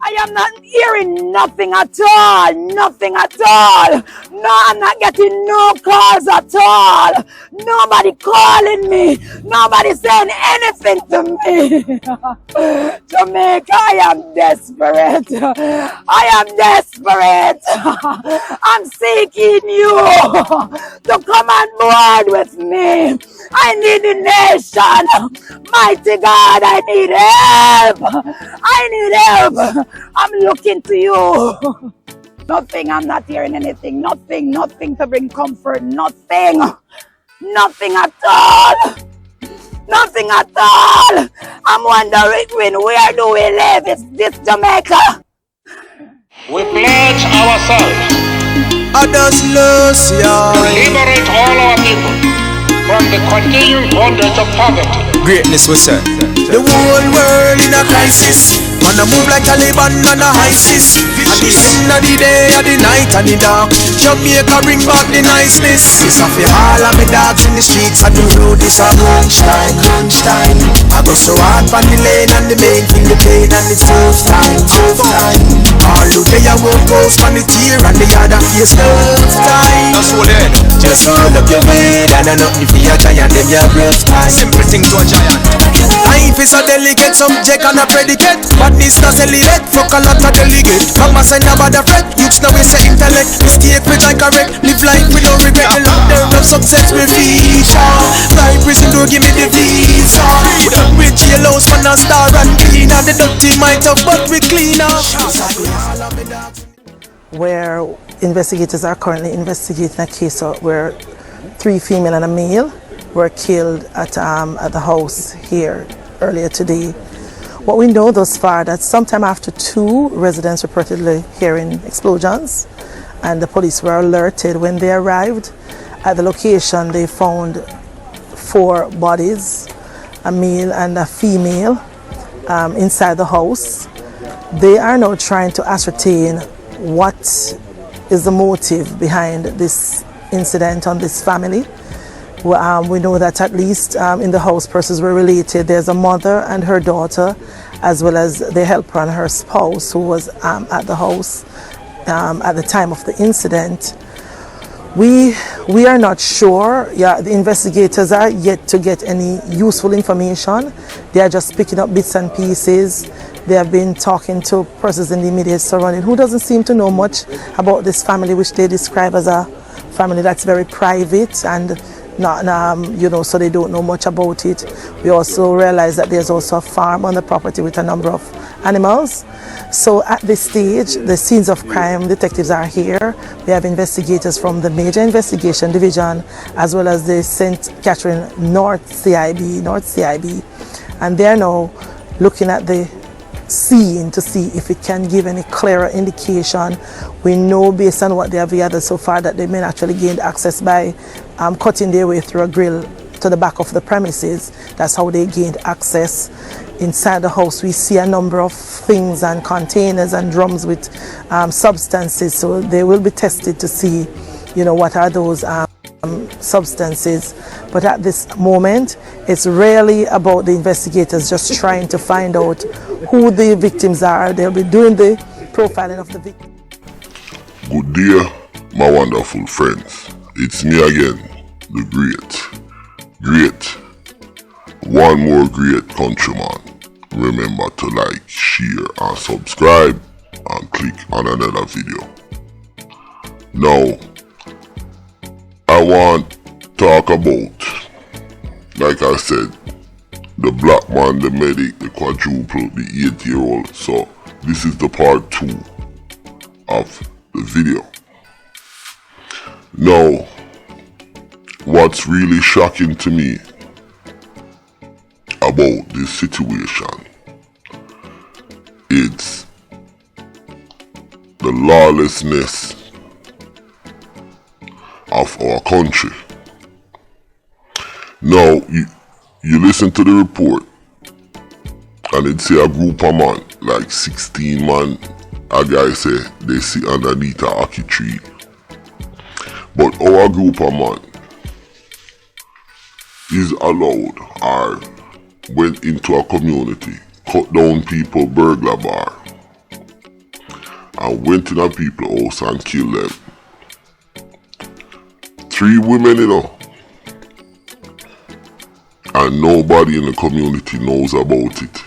I am not hearing nothing at all. Nothing at all. No, I'm not getting no calls at all. Nobody calling me. Nobody saying anything to me. Jamaica, I am desperate. I am desperate. I'm seeking you to come on board with me. I need the nation. Mighty God, I need help. I need help. I'm looking to you. Nothing, I'm not hearing anything. Nothing to bring comfort. Nothing at all. Nothing at all. I'm wondering, where do we live? Is this Jamaica? We pledge ourselves to liberate all our people from the continuing bondage of poverty. Greatness was said. The whole world in a crisis. Man a move like Taliban and a ISIS. At the end of the day, at the night and the dark, Jamaica bring back the niceness. It's off all of me dogs in the streets. I do road this a lunchtime. I go so hard on the lane and the main feel the pain and it's tough time. All who day I won't post on the tear and the other face tough time. That's what it. Just hold up your head and I nothing for your giant, them your rough time. Simple thing to a giant. Life is a delicate subject and a predicate. Badness does elevate, fuck a lot of delegate. Come and send about the fret, youths now we say intellect. Mistake which I correct, live life with no regret. The long term of success will feature. Fly prison don't give me the visa. With jailhouse man a star and cleaner. The dirty might have but we cleaner. Where investigators are currently investigating a case where 3 female and a male were killed at the house here earlier today. What we know thus far that sometime after 2 residents reportedly hearing explosions, and the police were alerted. When they arrived at the location, they found 4 bodies, a male and a female, inside the house. They are now trying to ascertain what is the motive behind this incident on this family. We know that at least in the house persons were related. There's a mother and her daughter, as well as the helper and her spouse who was at the house at the time of the incident. We are not sure. Yeah, the investigators are yet to get any useful information. They are just picking up bits and pieces. They have been talking to persons in the immediate surrounding who doesn't seem to know much about this family, which they describe as a family that's very private and not, so they don't know much about it. We also realize that there's also a farm on the property with a number of animals. So at this stage, the scenes of crime detectives are here. We have investigators from the Major Investigation Division, as well as the St. Catherine North CIB, and they're now looking at the scene to see if it can give any clearer indication. We know based on what they have gathered so far that they may actually gain access by cutting their way through a grill to the back of the premises. That's how they gained access. Inside the house we see a number of things and containers and drums with substances, so they will be tested to see what are those substances. But at this moment it's really about the investigators just trying to find out who the victims are. They'll be doing the profiling of the victims. Good day, my wonderful friends. It's me again, the great, one more great countryman. Remember to like, share and subscribe and click on another video. Now, I want to talk about, like I said, the Blackman Meddikk, the quadruple, the 8-year-old. So this is the part 2 of the video. Now, what's really shocking to me about this situation, it's the lawlessness of our country. Now, you listen to the report and it say a group of man, like 16 man, a guy say they sit underneath a hockey tree. But our group of man is allowed or went into a community, cut down people burglar bar, and went in a people's house and killed them. 3 women, you know. And nobody in the community knows about it.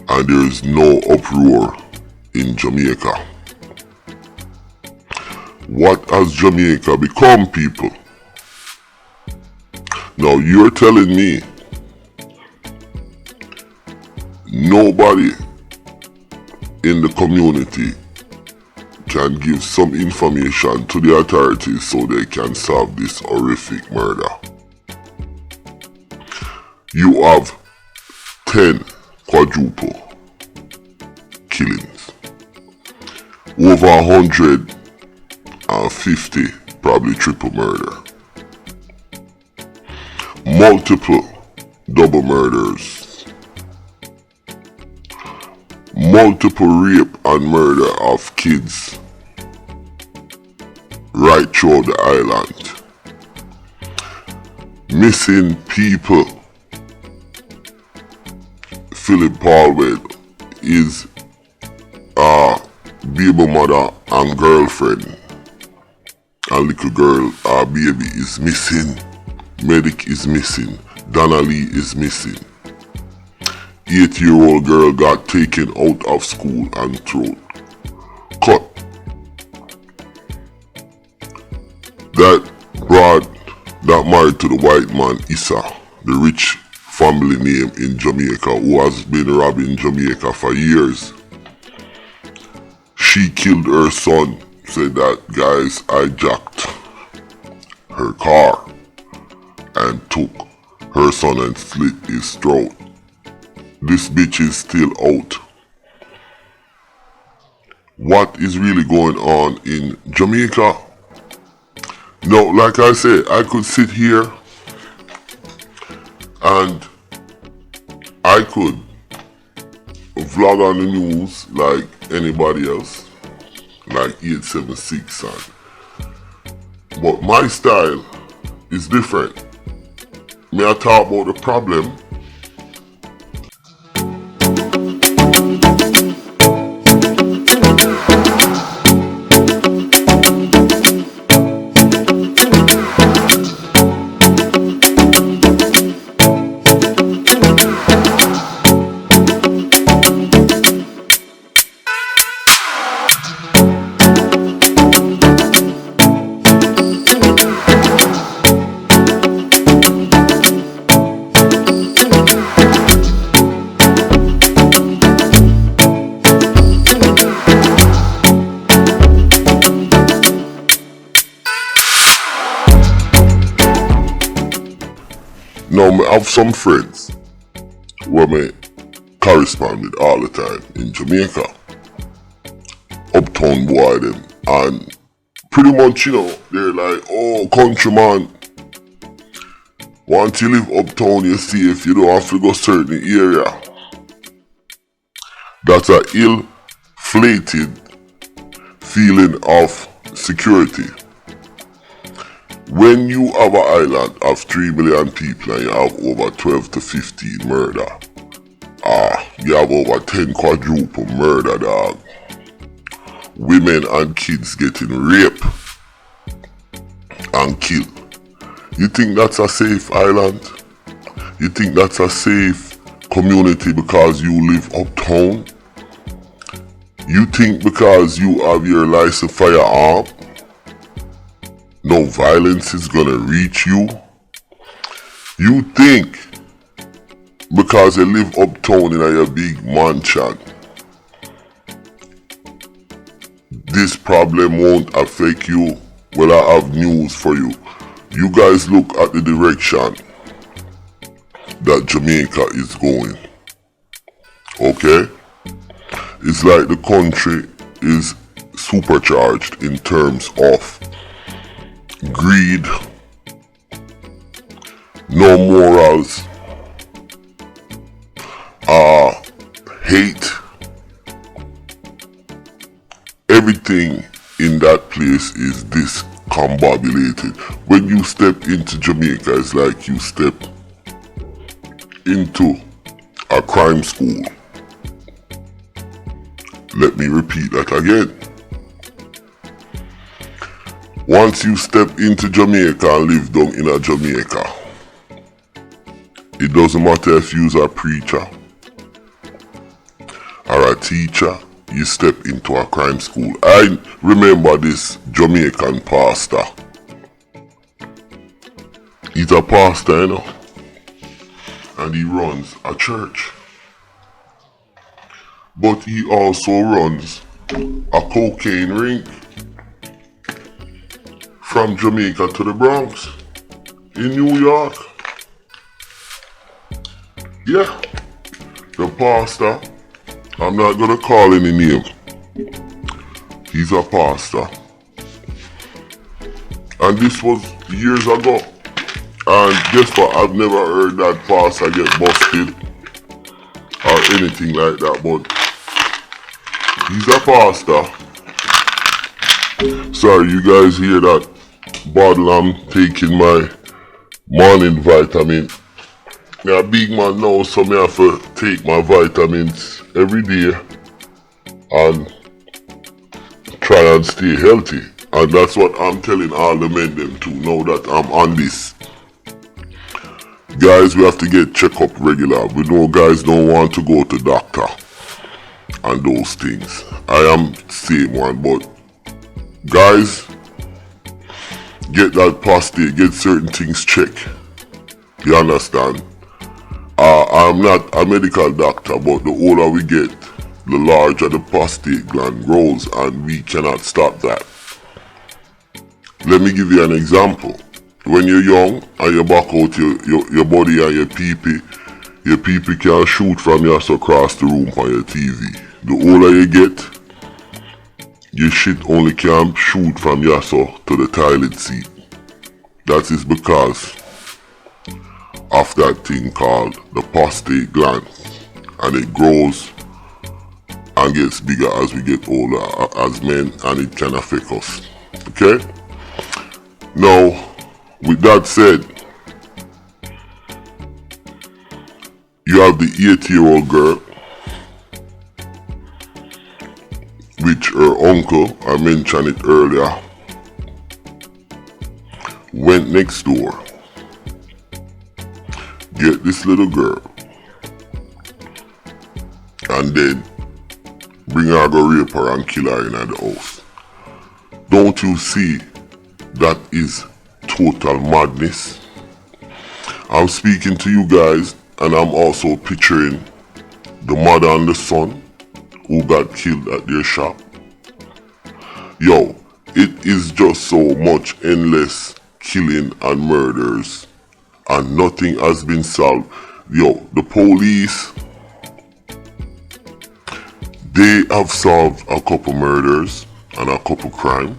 And there is no uproar in Jamaica. What has Jamaica become, people? Now you're telling me nobody in the community can give some information to the authorities so they can solve this horrific murder. You have 10 quadruple killings, over 150 probably triple murder, multiple double murders, multiple rape and murder of kids right throughout the island, missing people. Philip Paulwell, his baby mother and girlfriend, a little girl, our baby is missing. Meddikk is missing. Donna Lee is missing. 8-year-old girl got taken out of school and throat cut. That broad that married to the white man Issa, the rich family name in Jamaica, who has been robbing Jamaica for years. She killed her son, said that guys hijacked her car and took her son and slit his throat. This bitch is still out. What is really going on in Jamaica? No, like I said, I could sit here and I could vlog on the news like anybody else, like 876 but my style is different. May I talk about the problem? Now, I have some friends who I correspond with all the time in Jamaica. Uptown boy them. And pretty much, you know, they're like, oh, countryman. Once you live uptown, you see if you don't have to go certain area. That's an ill-flated feeling of security. When you have an island of 3 million people and you have over 12 to 15 murder, you have over 10 quadruple murder, dog. Women and kids getting raped and killed. You think that's a safe island? You think that's a safe community because you live uptown? You think because you have your licensed firearm, no violence is gonna reach you? You think because you live uptown in a big mansion, this problem won't affect you? Well, I have news for you. You guys look at the direction that Jamaica is going. Okay? It's like the country is supercharged in terms of greed, no morals, hate. Everything in that place is discombobulated. When you step into Jamaica, it's like you step into a crime school. Let me repeat that again. Once you step into Jamaica and live down in a Jamaica, it doesn't matter if you're a preacher or a teacher, you step into a crime school. I remember this Jamaican pastor. He's a pastor, you know, and he runs a church. But he also runs a cocaine ring from Jamaica to the Bronx in New York. Yeah, the pastor, I'm not gonna call any name. He's a pastor. And this was years ago. And guess what? I've never heard that pastor get busted or anything like that, but he's a pastor. Sorry, you guys hear that bottle? I'm taking my morning vitamin. I'm a big man now, so I have to take my vitamins every day and try and stay healthy. And that's what I'm telling all the men them too, now that I'm on this. Guys, we have to get checked up regular. We know guys don't want to go to doctor and those things. I am same one, but guys, get that prostate, get certain things checked. You understand? I'm not a medical doctor, but the older we get, the larger the prostate gland grows, and we cannot stop that. Let me give you an example. When you're young and you back out your body and your pee-pee can shoot from you across the room on your TV. The older you get, your shit only can shoot from you to the toilet seat. That is because of that thing called the prostate gland, and it grows and gets bigger as we get older as men, and it can affect us. Okay? Now, with that said, you have the 80-year-old girl, which her uncle, I mentioned it earlier, went next door, get this little girl, and then bring her, go rape her and kill her in the house. Don't you see that is total madness? I'm speaking to you guys, and I'm also picturing the mother and the son who got killed at their shop. Yo, it is just so much endless killing and murders, and nothing has been solved. Yo, the police, they have solved a couple murders and a couple crime,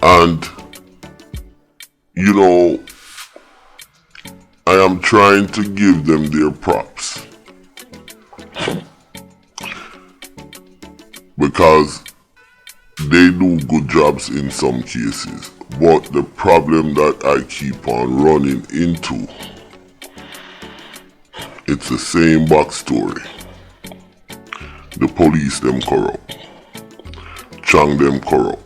and you know, I am trying to give them their props because they do good jobs in some cases. But the problem that I keep on running into, it's the same backstory. The police them corrupt, Chang them corrupt,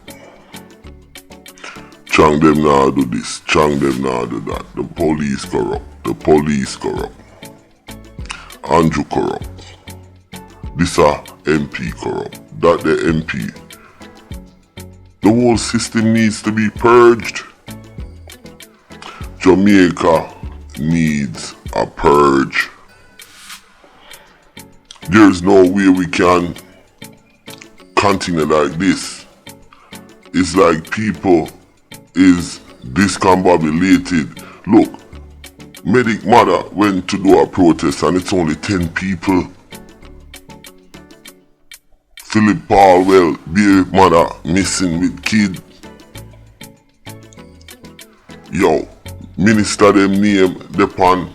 Chang them now do this, Chang them now do that. The police corrupt, the police corrupt, Andrew corrupt, this MP corrupt, that the MP. The whole system needs to be purged. Jamaica needs a purge. There's no way we can continue like this. It's like people is discombobulated. Look, Meddikk mother went to do a protest and it's only 10 people. Philip Paulwell, baby mother missing with kid. Yo, minister them name depon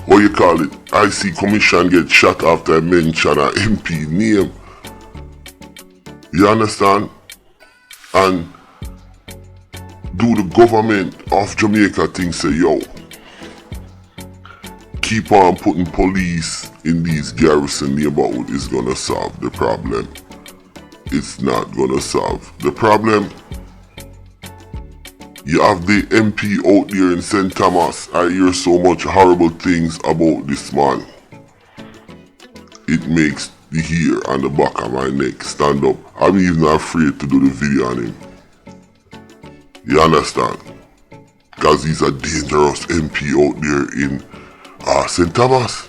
what you call it, IC commission get shot after I mention a MP name. You understand? And do the government of Jamaica thing say, yo, keep on putting police in these garrison neighborhoods is gonna solve the problem. It's not gonna solve the problem. You have the MP out there in St. Thomas. I hear so much horrible things about this man. It makes the hair on the back of my neck stand up. I'm even afraid to do the video on him. You understand? Because he's a dangerous MP out there in St. Thomas.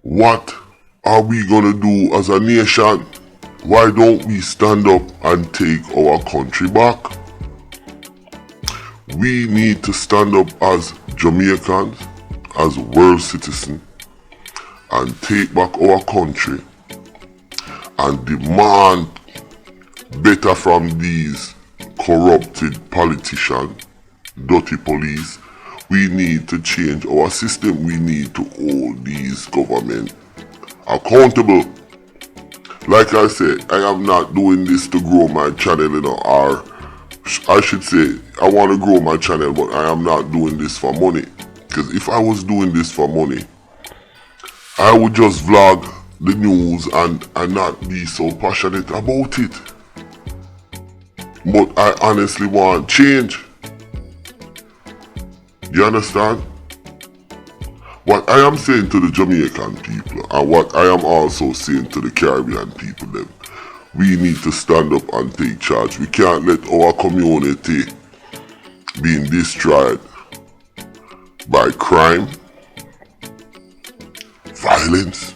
What are we gonna do as a nation? Why don't we stand up and take our country back? We need to stand up as Jamaicans, as world citizens, and take back our country and demand better from these corrupted politicians, dirty police. We need to change our system. We need to hold these government accountable. Like I said, I am not doing this to grow my channel, or I should say, I want to grow my channel, but I am not doing this for money. Because if I was doing this for money, I would just vlog the news and not be so passionate about it. But I honestly want change. You understand? What I am saying to the Jamaican people, and what I am also saying to the Caribbean people, them, we need to stand up and take charge. We can't let our community being destroyed by crime, violence.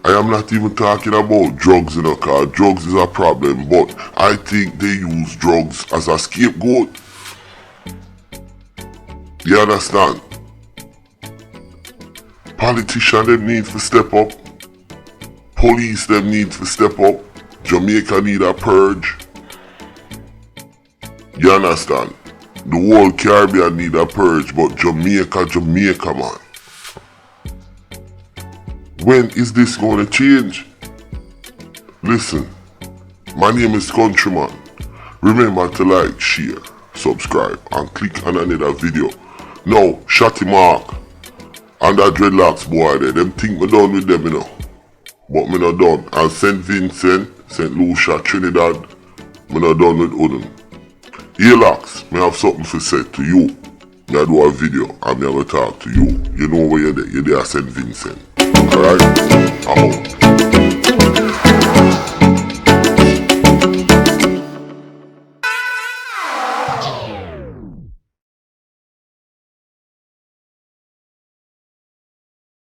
I am not even talking about drugs, because drugs is a problem, but I think they use drugs as a scapegoat. You understand? Politicians, them need to step up. Police, them need to step up. Jamaica need a purge. You understand? The whole Caribbean need a purge, but Jamaica, man. When is this going to change? Listen, my name is Countryman. Remember to like, share, subscribe, and click on another video. Now, Shotty Mark and that dreadlocks boy there, them think me done with them, but me not done. And St. Vincent, St. Lucia, Trinidad, me not done with Udon. Yrs, me have something to say to you. Me do a video and me have a talk to you. You know where you're there at St. Vincent. Alright? I'm out.